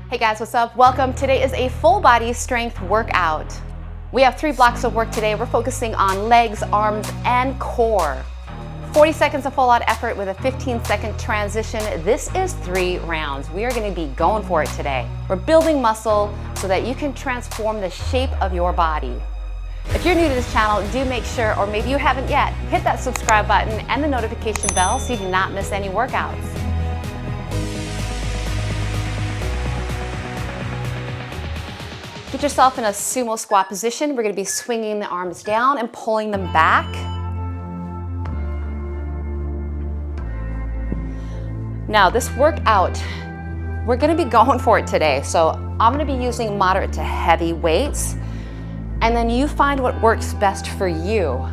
Hey guys, what's up? Welcome. Today is a full body strength workout. We have 3 blocks of work today. We're focusing on legs, arms, and core. 40 seconds of full out effort with a 15-second transition. This is 3 rounds. We are going to be going for it today. We're building muscle so that you can transform the shape of your body. If you're new to this channel, do make sure, or maybe you haven't yet, hit that subscribe button and the notification bell so you do not miss any workouts. Get yourself in a sumo squat position. We're going to be swinging the arms down and pulling them back. Now this workout, we're going to be going for it today. So I'm going to be using moderate to heavy weights, and then you find what works best for you.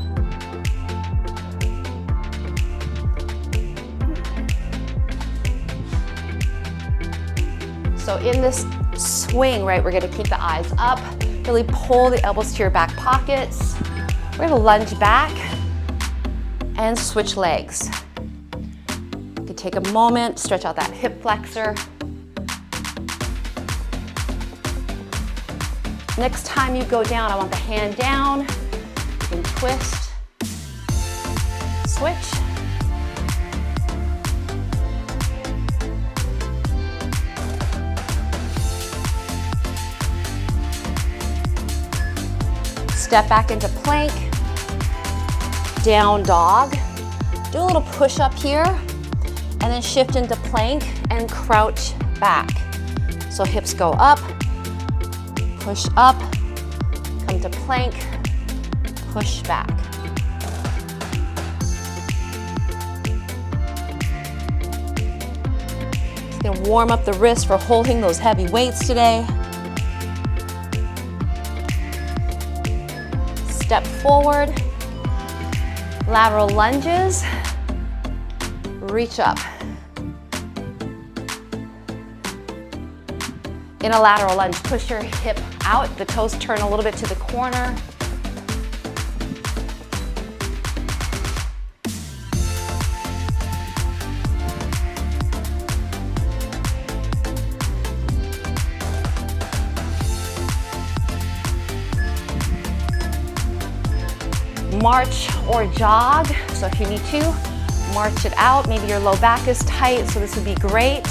So in this swing, right, we're going to keep the eyes up, really pull the elbows to your back pockets. We're going to lunge back and switch legs. You can take a moment, stretch out that hip flexor. Next time you go down, I want the hand down. You can twist, switch. Step back into plank, down dog. Do a little push up here, and then shift into plank and crouch back. So hips go up, push up, come to plank, push back. Just gonna warm up the wrists for holding those heavy weights today. Step forward, lateral lunges, reach up. In a lateral lunge, push your hip out, the toes turn a little bit to the corner. March or jog, so if you need to, march it out. Maybe your low back is tight, so this would be great.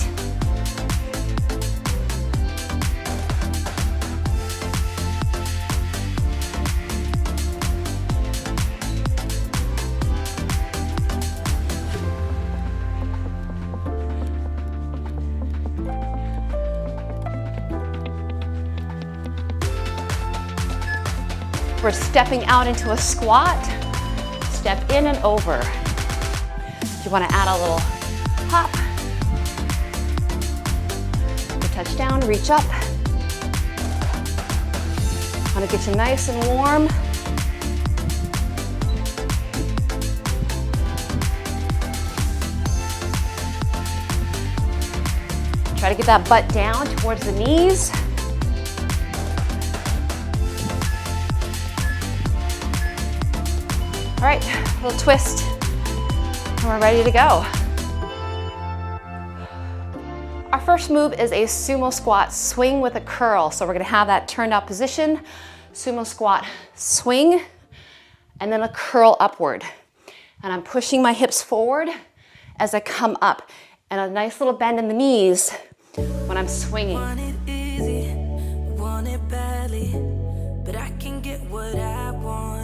We're stepping out into a squat, step in and over. If you want to add a little hop, you touch down, reach up. Want to get you nice and warm. Try to get that butt down towards the knees. All right, a little twist, and we're ready to go. Our first move is a sumo squat swing with a curl. So we're gonna have that turned out position, sumo squat swing, and then a curl upward. And I'm pushing my hips forward as I come up, and a nice little bend in the knees when I'm swinging. Want it easy, want it badly, but I can get what I want.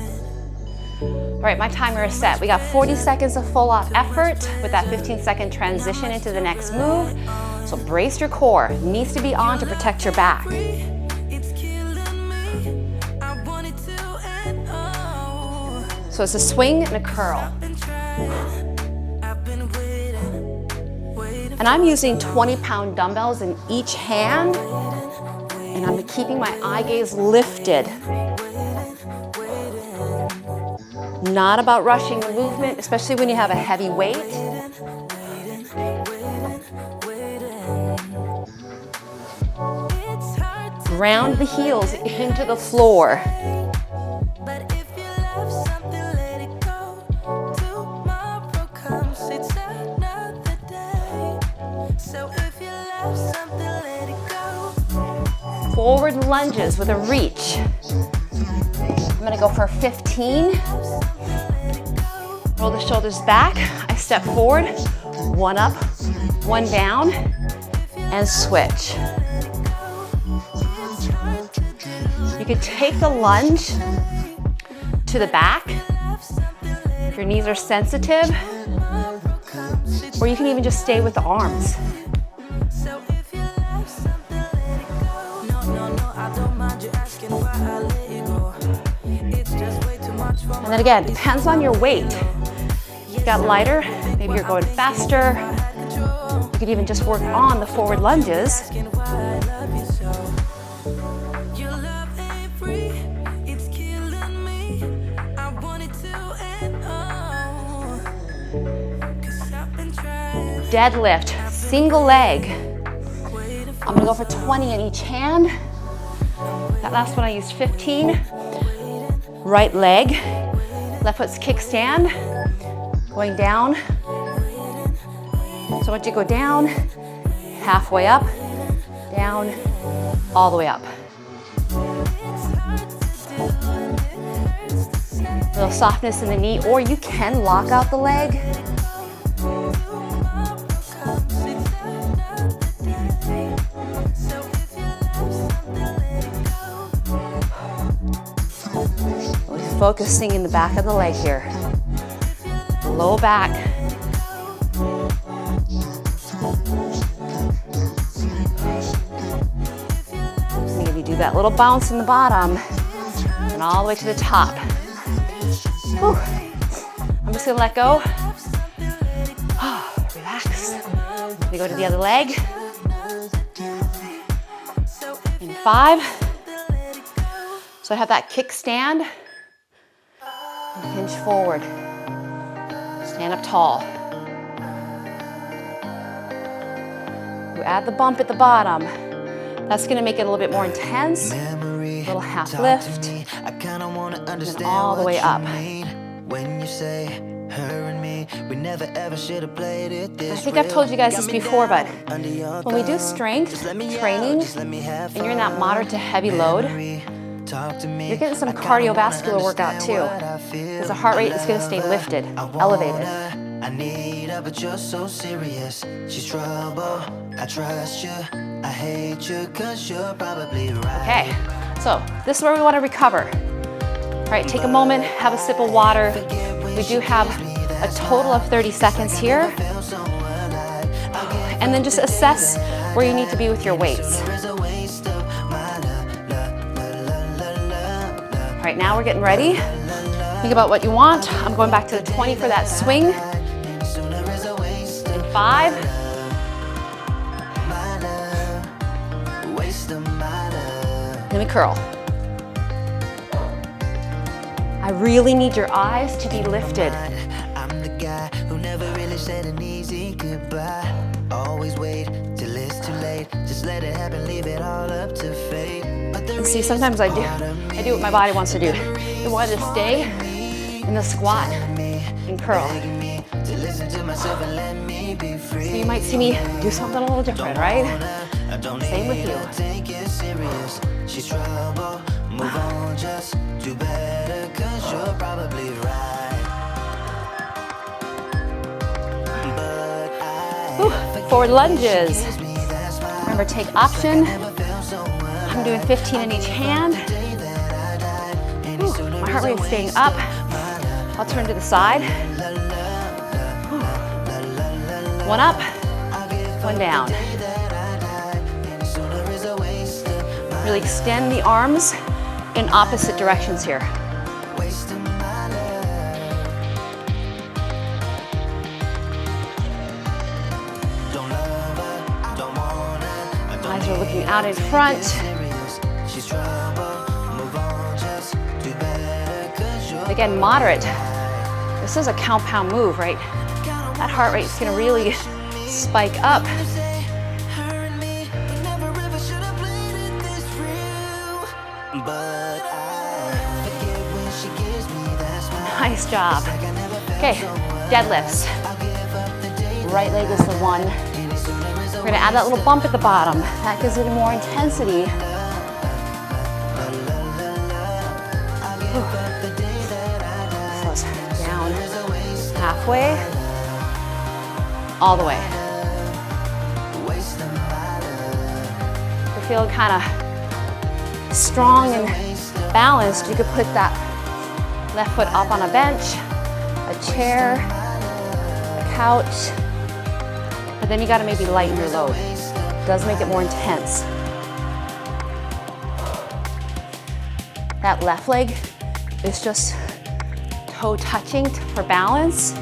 All right, my timer is set. We got 40 seconds of full out effort with that 15-second transition into the next move. So brace your core. It needs to be on to protect your back. So it's a swing and a curl. And I'm using 20-pound dumbbells in each hand, and I'm keeping my eye gaze lifted. Not about rushing the movement, especially when you have a heavy weight. Ground the heels into the floor. So if you Forward lunges with a reach. I'm gonna go for 15. Roll the shoulders back. I step forward, one up, one down, and switch. You could take the lunge to the back if your knees are sensitive, or you can even just stay with the arms. And then again, depends on your weight. If you got lighter, maybe you're going faster. You could even just work on the forward lunges. Deadlift, single leg. I'm gonna go for 20 in each hand. That last one I used 15. Right leg, left foot's kickstand, going down. So once you go down, halfway up, down, all the way up. A little softness in the knee, or you can lock out the leg. Focusing in the back of the leg here. Low back. Maybe do that little bounce in the bottom and all the way to the top. Whew. I'm just gonna let go. Relax. We go to the other leg. In 5. So I have that kickstand. Hinge forward. Stand up tall. You add the bump at the bottom. That's gonna make it a little bit more intense. Little half lift. And all the way up. I think I've told you guys this before, but when we do strength training and you're in that moderate to heavy load, you're getting some cardiovascular workout too, because the heart rate is going to stay lifted, elevated. I need her, but you're so serious. She's trouble. I trust you. I hate you, 'cause you're probably right. Okay, so this is where we want to recover. All right, take a moment, have a sip of water. We do have a total of 30 seconds here. And then just assess where you need to be with your weights. All right, now we're getting ready. Think about what you want. I'm going back to the 20 for that swing. In 5. Let me curl. I really need your eyes to be lifted. I'm the guy who never really said an easy goodbye. Always wait till it's too late. Just let it happen, leave it all up to fate. And see, sometimes I do what my body wants to do. I want to stay in the squat and curl. So you might see me do something a little different, right? Same with you. She's trouble, move on, just do better, 'cause you're probably right. Forward lunges. Remember, take option. I'm doing 15 in each hand. Ooh, my heart rate is staying up. I'll turn to the side. Ooh. One up, one down. Really extend the arms in opposite directions here. Eyes are looking out in front. Again, moderate. This is a compound move, right? That heart rate is going to really spike up. Nice job. Okay, deadlifts. Right leg is the 1. We're gonna add that little bump at the bottom. That gives it more intensity. Slows down halfway, all the way. If you're feeling kind of strong and balanced, you could put that left foot up on a bench, a chair, a couch, but then you gotta maybe lighten your load. It does make it more intense. That left leg is just toe touching for balance.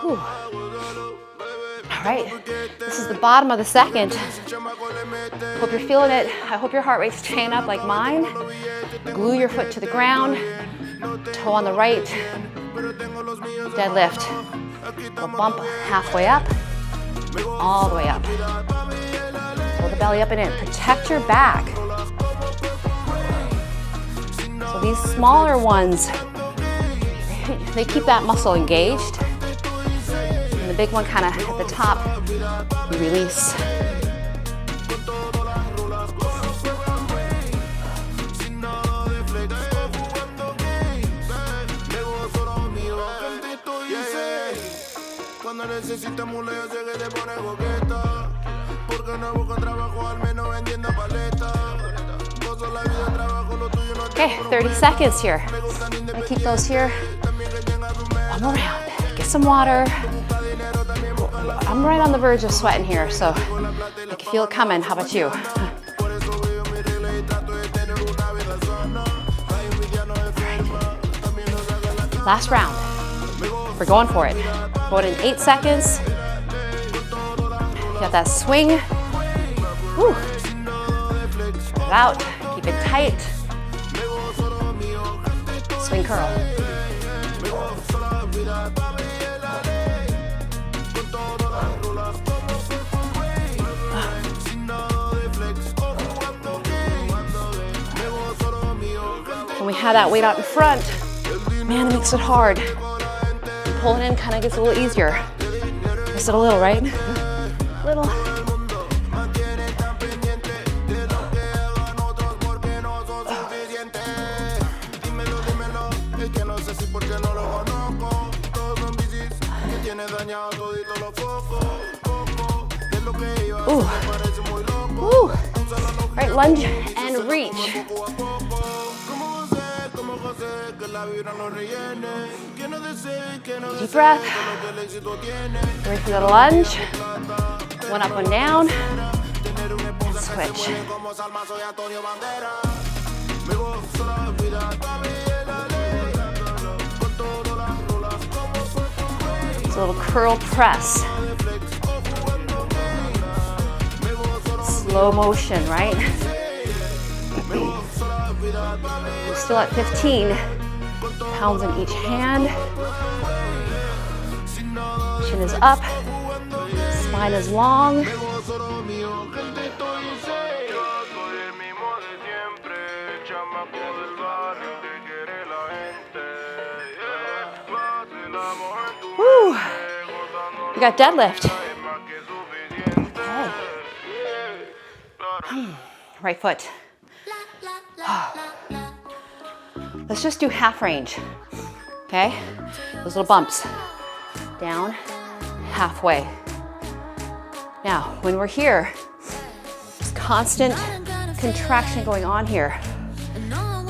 Whew. All right, this is the bottom of the second. Hope you're feeling it. I hope your heart rate's staying up like mine. Glue your foot to the ground, toe on the right, deadlift. We'll bump halfway up, all the way up. Pull the belly up and in. Protect your back. So these smaller ones, they keep that muscle engaged. And the big one kind of at the top, you release. Okay, 30 seconds here. I keep those here. One more round. Get some water. I'm right on the verge of sweating here, so I can feel it coming. How about you? Last round. We're going for it. Going in 8 seconds. Got that swing. Woo. Get it out. Keep it tight. Swing curl. When we have that weight out in front, man, it makes it hard. Pulling in kind of gets a little easier. Just a little, right? Little. Ooh. Ooh. Right, lunge and reach. Deep breath. Ready for the lunge. One up, one down. And switch. It's a little curl press. Slow motion, right? We're still at 15 pounds in each hand. Chin is up, spine is long. Woo! We got deadlift. Okay. Right foot. Let's just do half range, okay? Those little bumps. Down, halfway. Now, when we're here, there's constant contraction going on here.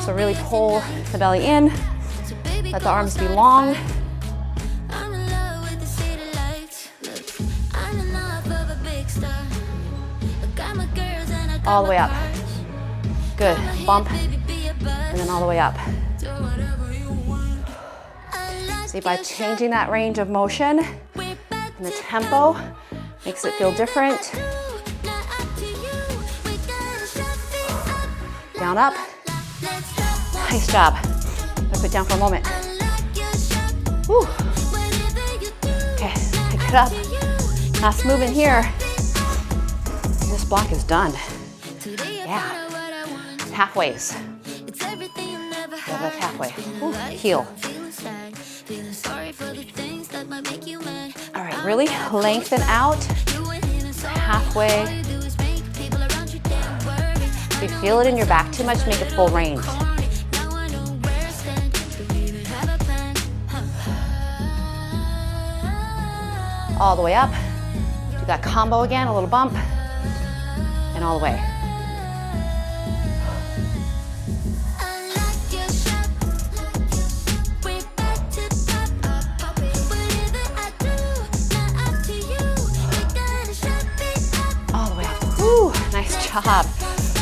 So really pull the belly in, let the arms be long. All the way up. Good, bump, and then all the way up. See, by changing that range of motion and the tempo, makes it feel different. Down, up. Nice job. I'm gonna put down for a moment. Woo. Okay, pick it up. Last move in here. This block is done. Yeah. Halfways. that's halfway. Ooh, heel. All right, really lengthen out. Halfway. If you feel it in your back too much, make it full range. All the way up. Do that combo again, a little bump. And all the way. All the way up. Woo, nice job.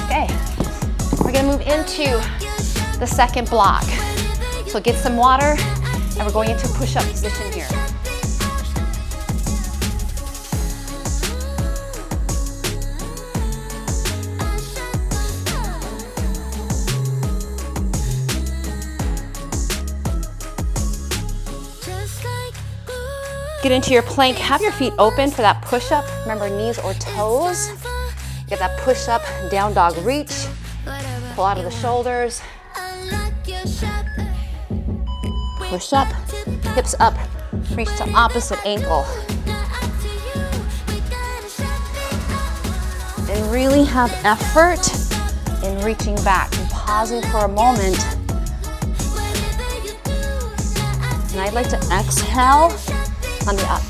Okay, we're gonna move into the second block. So get some water, and we're going into push-up position here. Get into your plank, have your feet open for that push-up. Remember, knees or toes. Get that push-up, down dog reach. Pull out of the shoulders. Push up, hips up, reach to opposite ankle. And really have effort in reaching back and pausing for a moment. And I'd like to exhale on the up.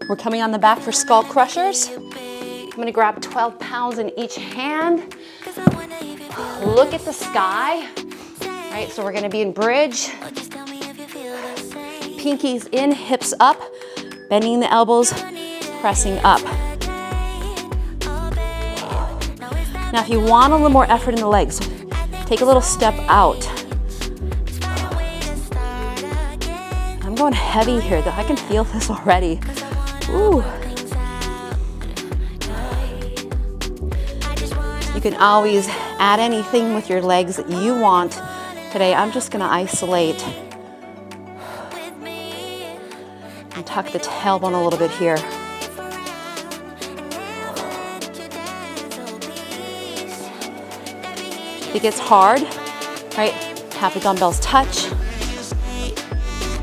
We're coming on the back for skull crushers. I'm gonna grab 12 pounds in each hand. Look at the sky. All right, so we're gonna be in bridge. Pinkies in, hips up, bending the elbows, pressing up. Now, if you want a little more effort in the legs, take a little step out. I'm going heavy here, though. I can feel this already. Ooh. You can always add anything with your legs that you want. Today, I'm just gonna isolate and tuck the tailbone a little bit here. It gets hard, right? Have the dumbbells touch.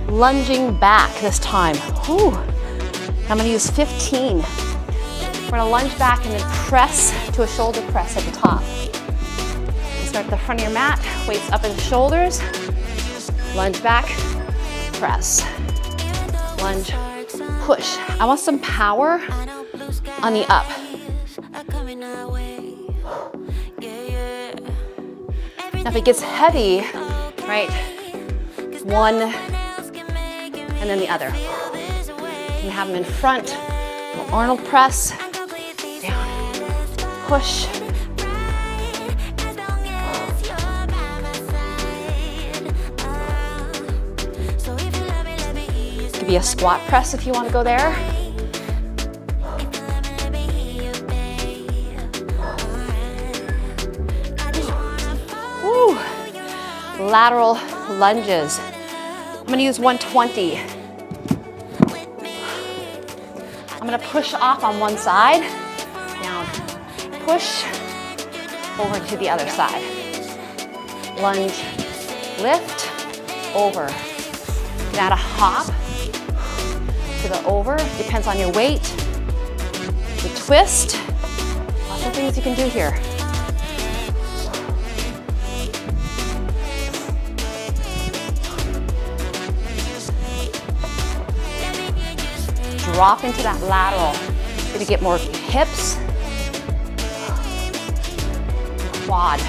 Lunging back this time. Whew. I'm gonna use 15. We're gonna lunge back and then press to a shoulder press at the top. Start at the front of your mat, weights up in the shoulders. Lunge back, press. Lunge, push. I want some power on the up. Now if it gets heavy, right, one and then the other. You can have them in front, Arnold press, down, push. Could be a squat press if you want to go there. Woo. Lateral lunges. I'm going to use 120. I'm going to push off on one side, down, push, over to the other side. Lunge, lift, over. You can add a hop to the over, depends on your weight. The twist, lots of things you can do here. Drop into that lateral. Maybe get more hips, quad.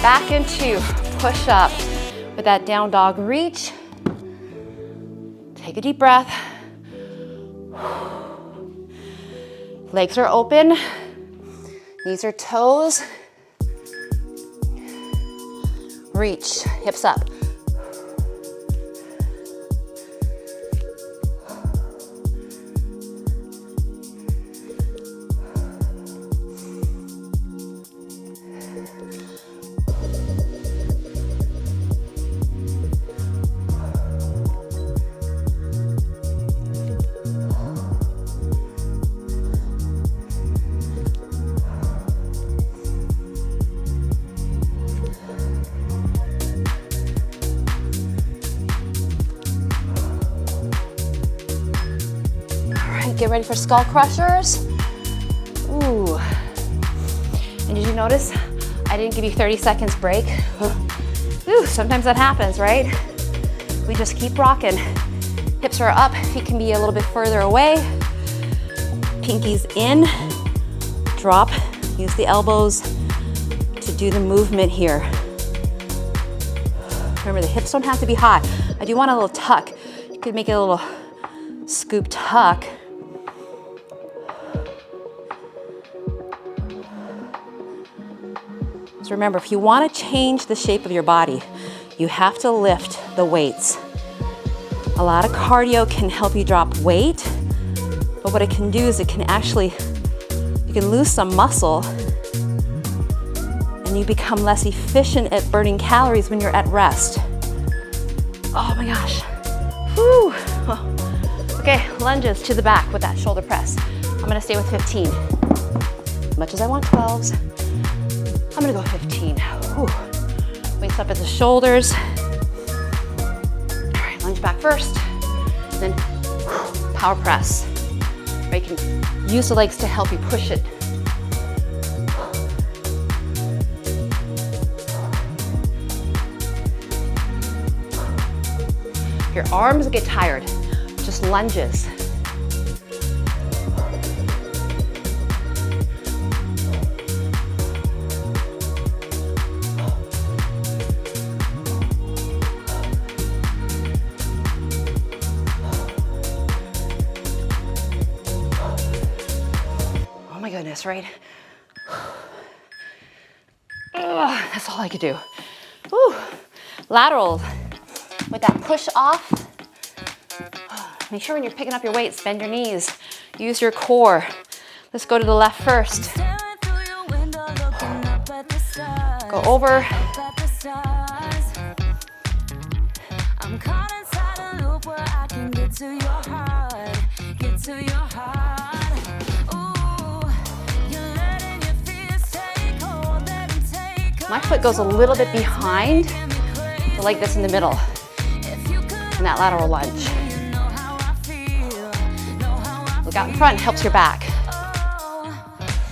Back into push up with that down dog reach. Take a deep breath. Legs are open. Knees or toes. Reach, hips up. Get ready for skull crushers. Ooh. And did you notice I didn't give you 30 seconds break? Ooh, sometimes that happens, right? We just keep rocking. Hips are up, feet can be a little bit further away. Pinkies in, drop, use the elbows to do the movement here. Remember, the hips don't have to be high. I do want a little tuck. You could make it a little scoop tuck. So remember, if you want to change the shape of your body, you have to lift the weights. A lot of cardio can help you drop weight, but what it can do is it can actually, you can lose some muscle and you become less efficient at burning calories when you're at rest. Oh my gosh. Whew. Okay, lunges to the back with that shoulder press. I'm gonna stay with 15. As much as I want 12s, I'm gonna go 15. Whew. Weights up at the shoulders. All right, lunge back first, then power press. Right, you can use the legs to help you push it. If your arms get tired, just lunges. Goodness, right? That's all I could do. Whew. Lateral with that push off. Make sure when you're picking up your weights, bend your knees, use your core. Let's go to the left first. Go over. I'm caught inside a loop where I can get to your heart, get to your heart. My foot goes a little bit behind the leg that's in the middle in that lateral lunge. Look out in front, helps your back.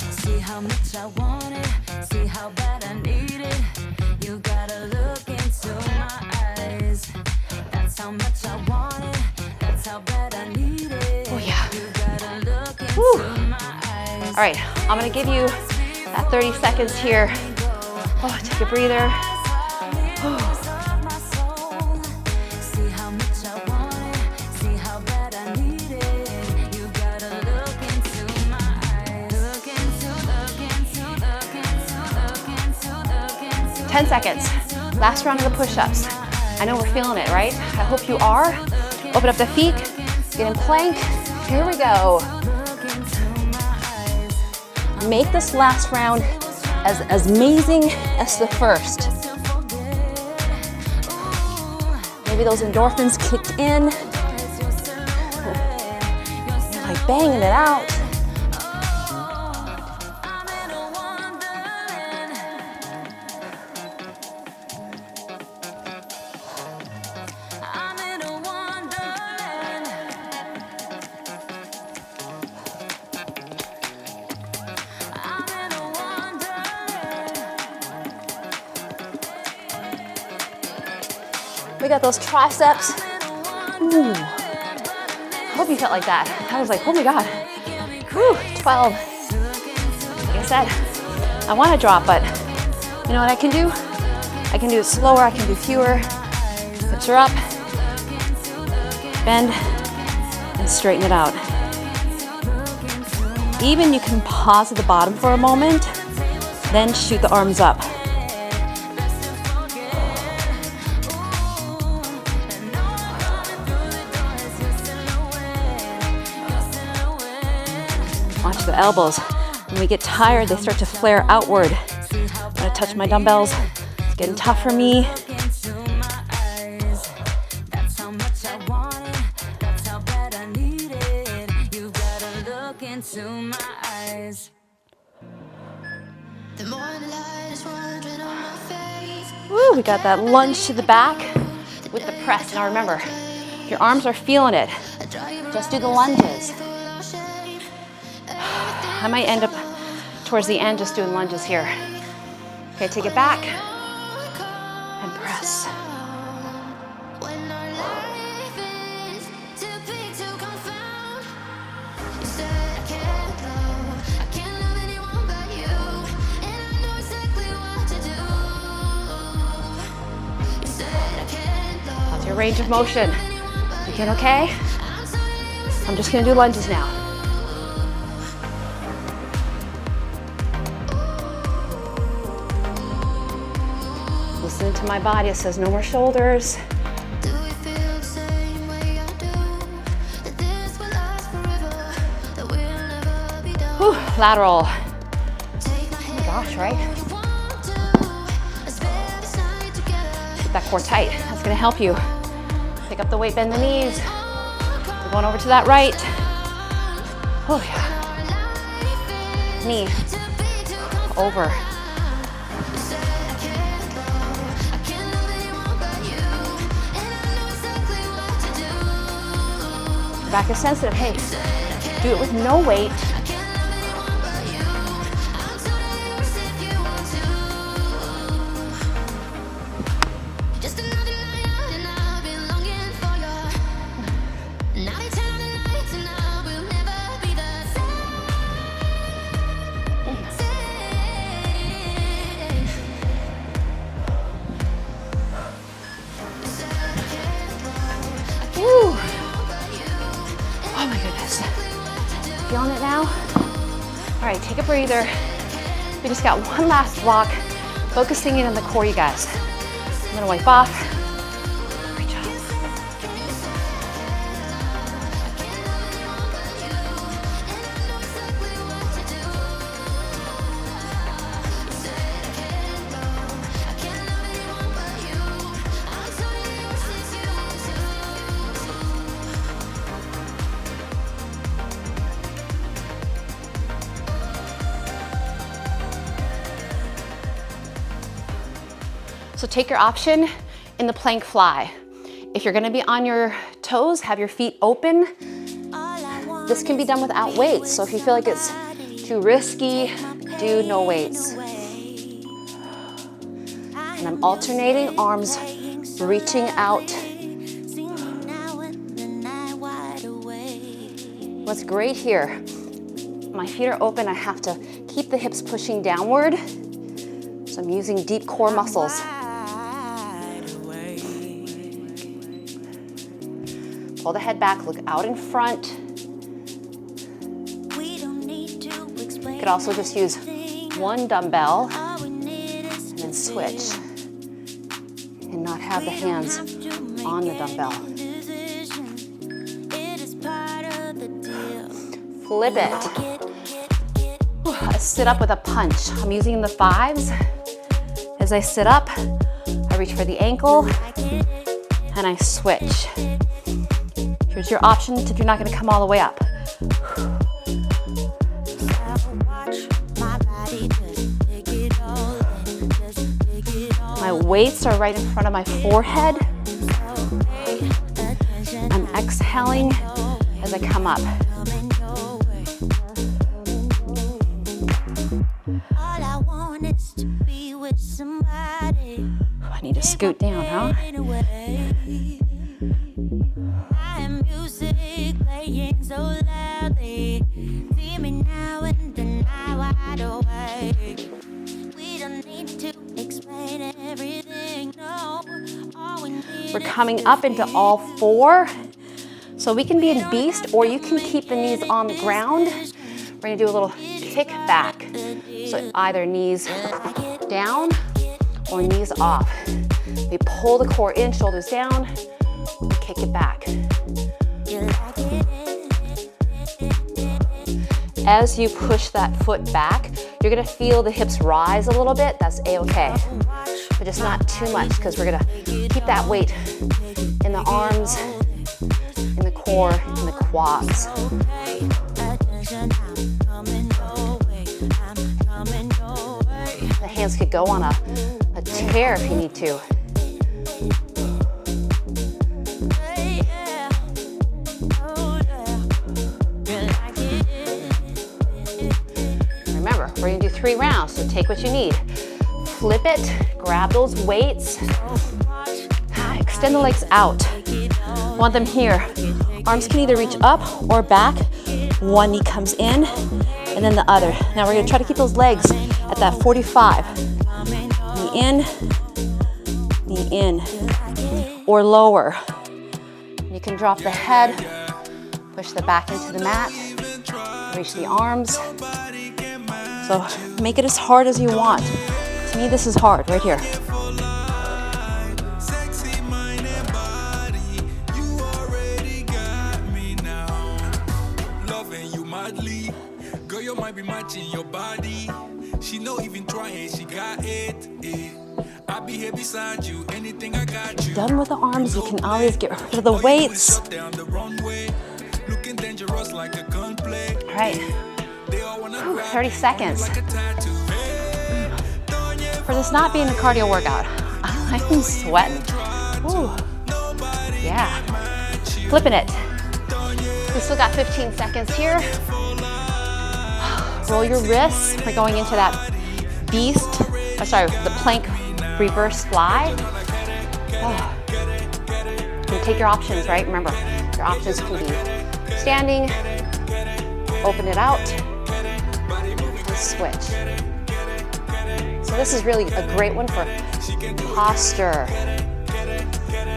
See how much I want it, see how bad I need it. You gotta look into my eyes. That's how much I want it, that's how bad I need it. Oh yeah. You gotta look into my eyes. All right, I'm gonna give you that 30 seconds here. Oh, take a breather. Oh. You gotta look into my eyes. 10 seconds. Last round of the push-ups. I know we're feeling it, right? I hope you are. Open up the feet, get in plank. Here we go. Make this last round as amazing as the first. Maybe those endorphins kicked in. You're like banging it out. We got those triceps. Ooh. I hope you felt like that. I was like, oh my God. Whew, 12. Like I said, I want to drop, but you know what I can do? I can do it slower, I can do fewer. Hips are up, bend, and straighten it out. Even you can pause at the bottom for a moment, then shoot the arms up. Watch the elbows. When we get tired, they start to flare outward. I'm gonna touch my dumbbells. It's getting tough for me. Woo, we got that lunge to the back with the press. Now remember, if your arms are feeling it, just do the lunges. I might end up towards the end just doing lunges here. Okay, take it back and press. How's your range of motion? You doing okay? I'm just gonna do lunges now. Listening to my body, it says no more shoulders. Whew, lateral. Oh my gosh, right? Keep that core tight. That's gonna help you. Pick up the weight, bend the knees. We're going over to that right. Oh yeah. Knee. Over. Back is sensitive. Hey, do it with no weight. Feeling it now? All right, take a breather. We just got one last block, focusing in on the core, you guys. I'm gonna wipe off. Great job. So take your option in the plank fly. If you're gonna be on your toes, have your feet open. This can be done without weights. So if you feel like it's too risky, do no weights. And I'm alternating, arms reaching out. What's great here, my feet are open, I have to keep the hips pushing downward. So I'm using deep core muscles. Pull the head back, look out in front. You could also just use one dumbbell and then switch and not have the hands on the dumbbell. Flip it. I sit up with a punch. I'm using the fives. As I sit up, I reach for the ankle and I switch. Here's your options if you're not gonna come all the way up. My weights are right in front of my forehead. I'm exhaling as I come up. I need to scoot down, huh? We're coming up into all four. So we can be in beast, or you can keep the knees on the ground. We're gonna do a little kick back. So either knees down or knees off. We pull the core in, shoulders down, kick it back. As you push that foot back, you're gonna feel the hips rise a little bit. That's a-okay, but just not too much, because we're gonna keep that weight in the arms, in the core, in the quads. The hands could go on a tear if you need to. 3 rounds, so take what you need. Flip it, grab those weights. Extend the legs out. Want them here. Arms can either reach up or back. One knee comes in, and then the other. Now we're gonna try to keep those legs at that 45. Knee in, or lower. You can drop the head, push the back into the mat, reach the arms. So make it as hard as you want. To me, this is hard, right here. Girl, you might be matching your body. She no even trying, she got it. I'll be here beside you, anything I got you. Done with the arms, you can always get rid of the weights. Looking dangerous like a gunplay. All right, 30 seconds. For this not being a cardio workout, I'm sweating. Ooh. Yeah, flipping it. We still got 15 seconds here. Roll your wrists. We're going into that the plank reverse fly. Oh. And take your options, right? Remember, your options can be standing, open it out, and switch. So this is really a great one for posture.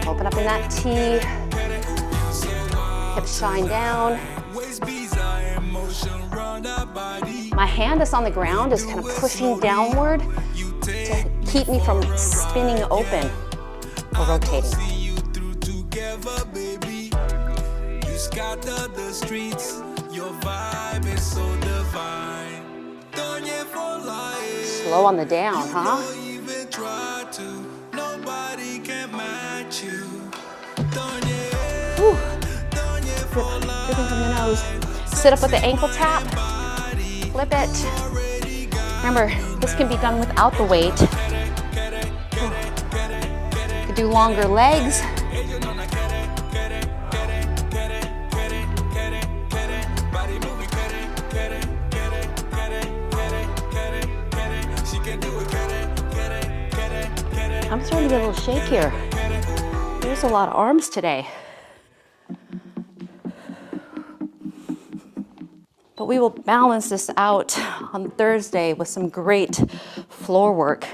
Open up in that T, hips shine down. My hand that's on the ground is kind of pushing downward to keep me from spinning open or rotating. Slow on the down, huh? Whew. Dripping from the nose. Sit up with the ankle tap. Flip it. Remember, this can be done without the weight. You could do longer legs. I'm starting to get a little shake here. There's a lot of arms today. But we will balance this out on Thursday with some great floor work.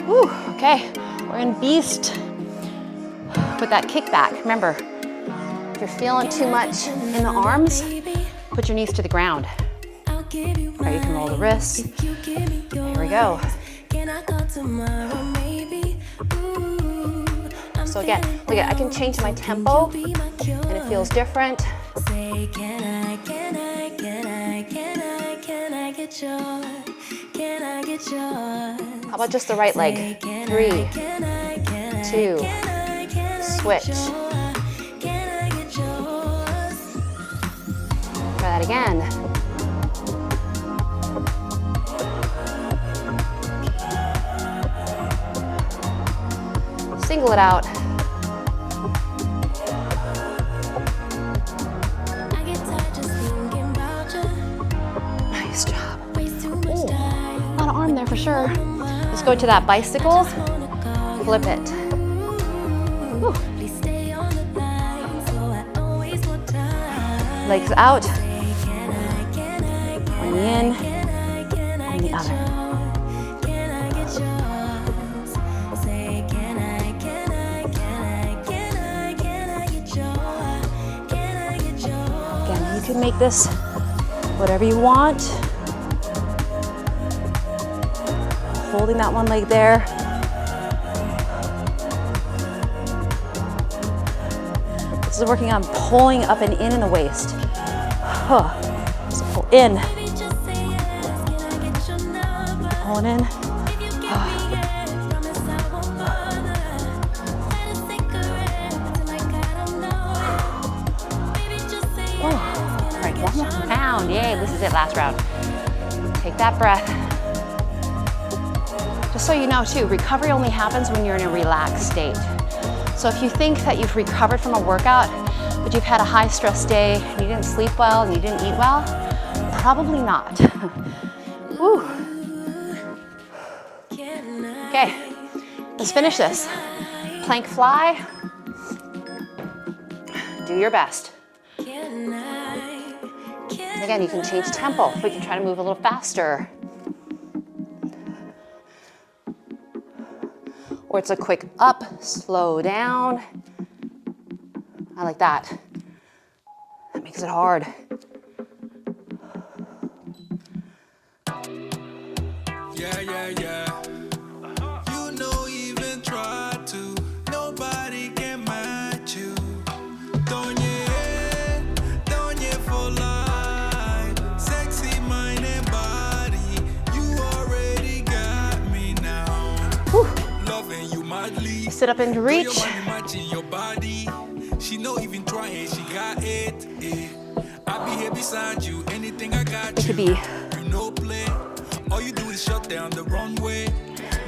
Whew, okay, we're in beast with that kickback. Remember, if you're feeling too much in the arms, put your knees to the ground. Right, you can roll the wrists. Here we go. So again, look at, I can change my tempo and it feels different. How about just the right leg? 3, 2, switch. Try that again. Single it out. Nice job. Ooh, a lot of arm there for sure. Let's go to that bicycle. Flip it. Whew. Legs out. One in, and the other. You can make this whatever you want. Holding that one leg there. This is working on pulling up and in the waist. So pull in. Pulling in. One more round. Yay, this is it, last round. Take that breath. Just so you know too, recovery only happens when you're in a relaxed state. So if you think that you've recovered from a workout, but you've had a high stress day, and you didn't sleep well, and you didn't eat well, probably not. Woo. Okay, let's finish this. Plank fly. Do your best. And again, you can change tempo. We can try to move a little faster. Or it's a quick up, slow down. I like that. That makes it hard. Yeah, yeah, yeah. You know, even try to, nobody can match you. 𝗙𝘂𝗹𝗹 for life. Sexy mind and body. You already got me now. Whew. Loving you madly. Sit up and reach. Matching your body. She know even trying, she got it. I'll be here beside you. Anything I got It you. could be. You know play. All you do is shut down the wrong way.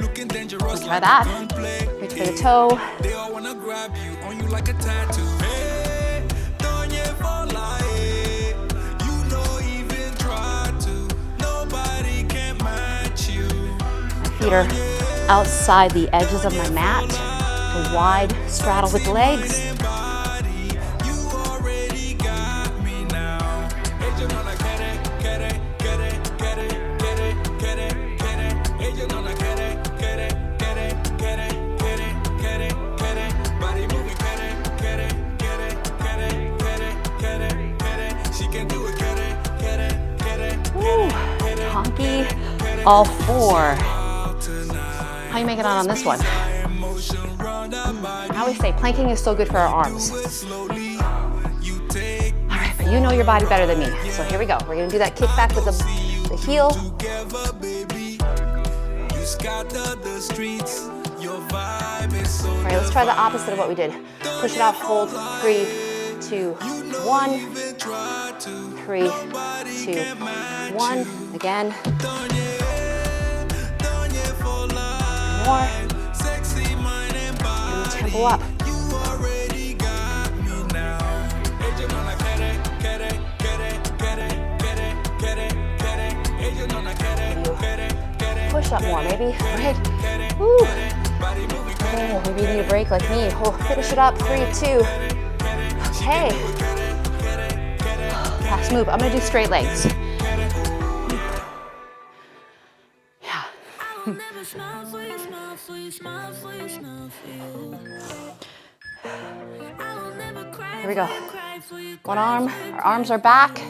Looking dangerous Try like that. a gunplay. Reach for the toe. They all wanna grab you, on you like a tattoo. Hey, 𝗙𝘂𝗹𝗃 for life. You know even try to. Nobody can match you. My feet are outside the edges of my mat. A wide straddle with legs. You already got me now. Ella no la quiere, quiere, quiere, quiere, quiere, quiere, quiere. Ella no la quiere, quiere, quiere, quiere, quiere, quiere, quiere. Body moving, quiere, quiere, quiere, quiere, quiere, quiere, quiere. She can do it, quiere, quiere, quiere, Woo. Honky. All four. How you making out on this one? I always say planking is so good for our arms. All right, but you know your body better than me. So here we go. We're gonna do that kick back with the heel. All right, let's try the opposite of what we did. Push it out, hold, 3, 2, 1. 3, 2, 1. Again. More. And tempo up. Push up more, maybe. Right. Woo. Oh, maybe you need a break like me. Oh, finish it up. 3, 2. Okay. Last move. I'm gonna do straight legs. Yeah. Here we go. One arm. Our arms are back.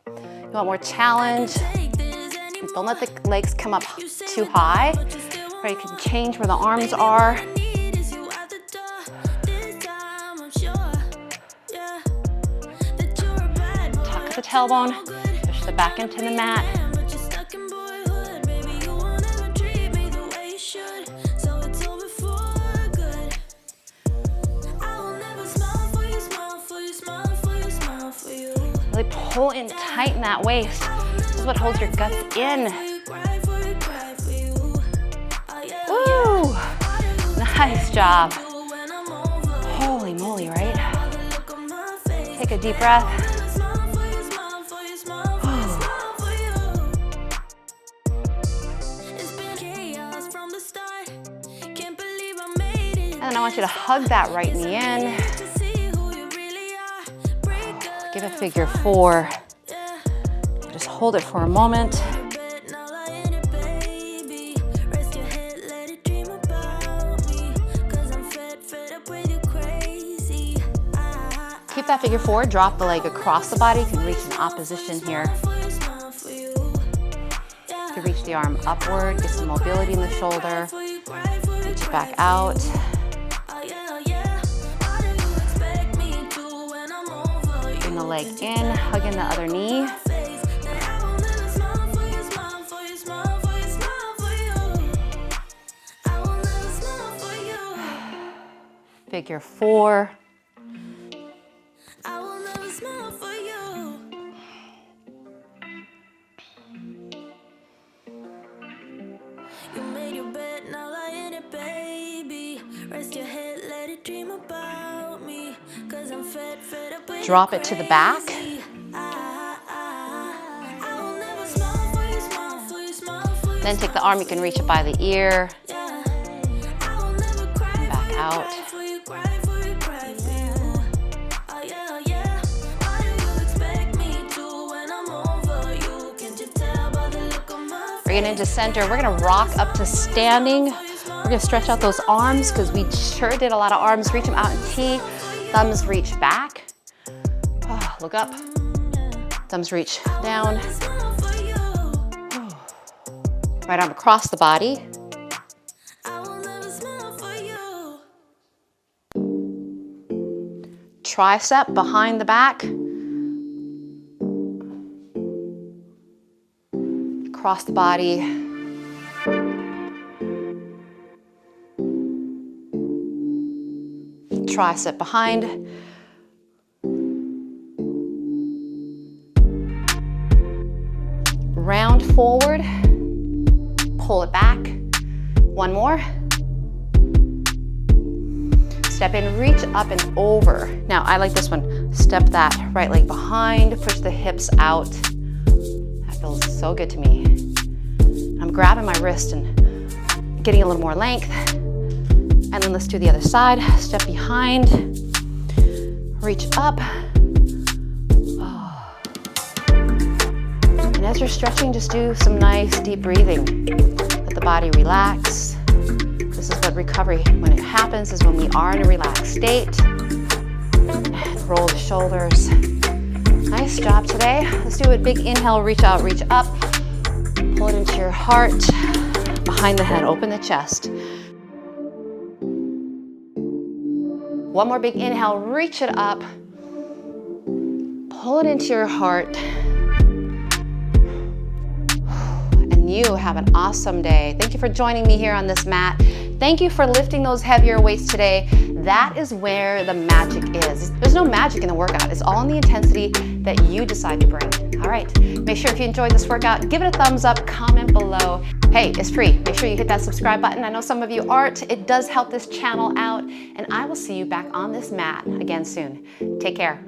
You want more challenge. Don't let the legs come up too high. Or you can change where the arms are. Tuck the tailbone. Push the back into the mat. Really pull in tight in that waist. This is what holds your guts in. Woo! Nice job. Holy moly, right? Take a deep breath. And then I want you to hug that right knee in. Give a figure 4. Just hold it for a moment. Keep that figure 4, drop the leg across the body. You can reach in opposition here. You can reach the arm upward, get some mobility in the shoulder. Reach it back out. Bring the leg in, hug in the other knee. Figure 4. Drop it to the back. Then take the arm, you can reach it by the ear. Back out. Bring it into center. We're gonna rock up to standing. We're gonna stretch out those arms because we sure did a lot of arms. Reach them out in T. Thumbs reach back. Oh, look up. Thumbs reach down. Right arm across the body. Tricep behind the back. Across the body. Tricep behind. Round forward. Pull it back. One more. Step in, reach up and over. Now, I like this one. Step that right leg behind, push the hips out. That feels so good to me. I'm grabbing my wrist and getting a little more length. And then let's do the other side. Step behind, reach up. Oh. And as you're stretching, just do some nice deep breathing. Let the body relax. This is what recovery, when it happens, is when we are in a relaxed state. And roll the shoulders. Nice job today. Let's do a big inhale, reach out, reach up. Pull it into your heart. Behind the head, open the chest. One more big inhale, reach it up. Pull it into your heart. And you have an awesome day. Thank you for joining me here on this mat. Thank you for lifting those heavier weights today. That is where the magic is. There's no magic in the workout. It's all in the intensity that you decide to bring. All right, make sure if you enjoyed this workout, give it a thumbs up, comment below. Hey, it's free. Make sure you hit that subscribe button. I know some of you aren't. It does help this channel out. And I will see you back on this mat again soon. Take care.